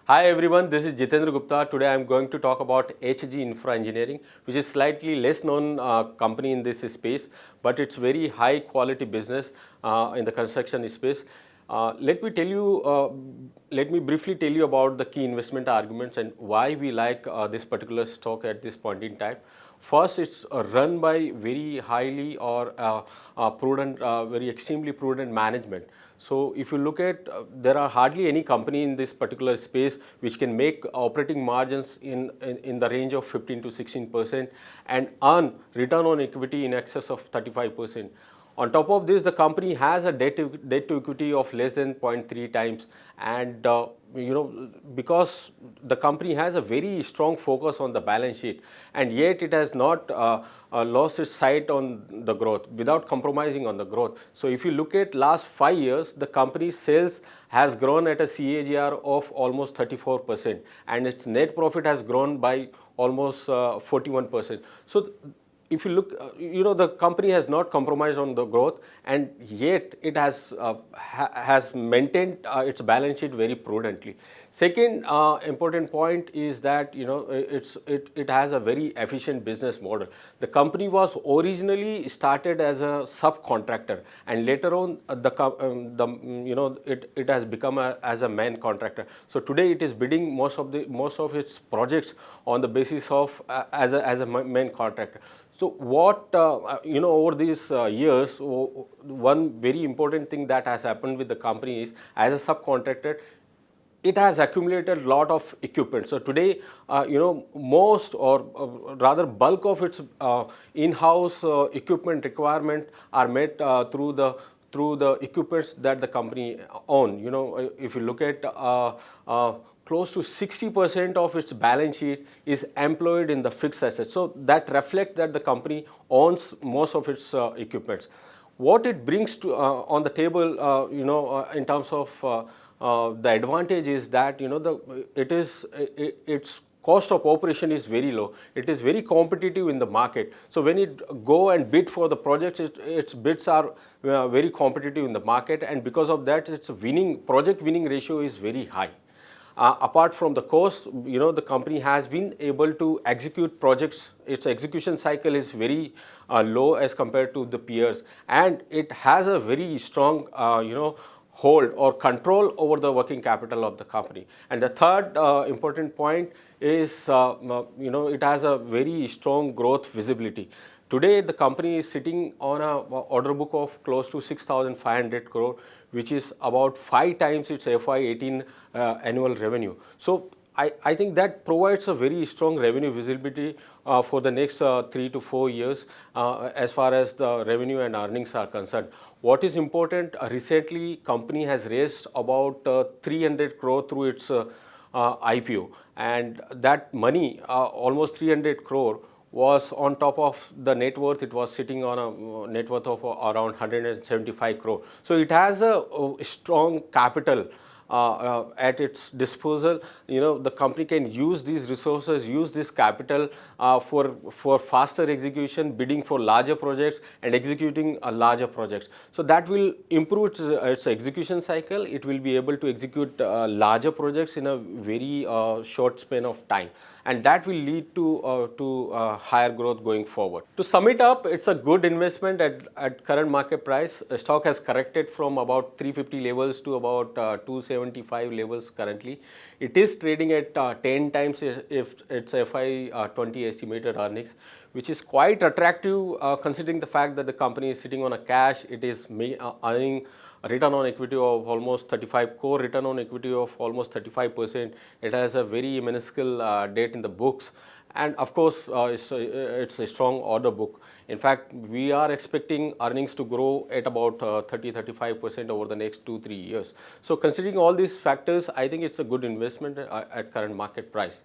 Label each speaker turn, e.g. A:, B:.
A: Hi everyone, this is Jitendra Gupta. Today I am going to talk about HG Infra Engineering, which is slightly less known company in this space, but it's very high quality business in the construction space. Let me briefly tell you about the key investment arguments and why we like this particular stock at this point in time. First, it's run by very highly or prudent, very extremely prudent management. So if you look at, there are hardly any company in this particular space which can make operating margins in the range of 15 to 16% and earn return on equity in excess of 35%. On top of this, the company has a debt to equity of less than 0.3 times, and because the company has a very strong focus on the balance sheet, and yet it has not lost its sight on the growth without compromising on the growth. So if you look at last 5 years, the company's sales has grown at a CAGR of almost 34%, and its net profit has grown by almost 41%. So if you look, the company has not compromised on the growth, and yet it has maintained its balance sheet very prudently. Second important point is that it has a very efficient business model. The company was originally started as a subcontractor, and later on it has become as a main contractor. So today it is bidding most of its projects on the basis of as a main contractor. So what, over these years, one very important thing that has happened with the company is, as a subcontractor, it has accumulated a lot of equipment. So today, most or rather bulk of its in-house equipment requirement are met through the equipments that the company own. If you look at close to 60% of its balance sheet is employed in the fixed assets. So that reflects that the company owns most of its equipments. What it brings to on the table, in terms of the advantage is that its cost of operation is very low. It is very competitive in the market. So when it go and bid for the projects, its bids are very competitive in the market, and because of that, its project winning ratio is very high. Apart from the cost, the company has been able to execute projects. Its execution cycle is very low as compared to the peers, and it has a very strong, hold or control over the working capital of the company. And the third important point is, it has a very strong growth visibility. Today, the company is sitting on an order book of close to 6,500 crore, which is about 5 times its FY18 annual revenue. So I think that provides a very strong revenue visibility for the next 3 to 4 years as far as the revenue and earnings are concerned. What is important, recently company has raised about 300 crore through its IPO, and that money, almost 300 crore, was on top of the net worth. It was sitting on a net worth of around 175 crore. So it has a strong capital at its disposal. The company can use these resources, use this capital for faster execution, bidding for larger projects and executing larger projects. So that will improve its execution cycle. It will be able to execute larger projects in a very short span of time, and that will lead to higher growth going forward. To sum it up, it's a good investment at current market price. The stock has corrected from about 350 levels to about 275 levels currently. It is trading at 10 times if its FY20 estimated earnings, which is quite attractive considering the fact that the company is sitting on a cash. It is earning a return on equity of almost 35, core return on equity of almost 35%. It has a very minuscule debt in the books, and of course it's a strong order book. In fact, we are expecting earnings to grow at about 30-35% over the next 2-3 years. So considering all these factors, I think it's a good investment at current market price.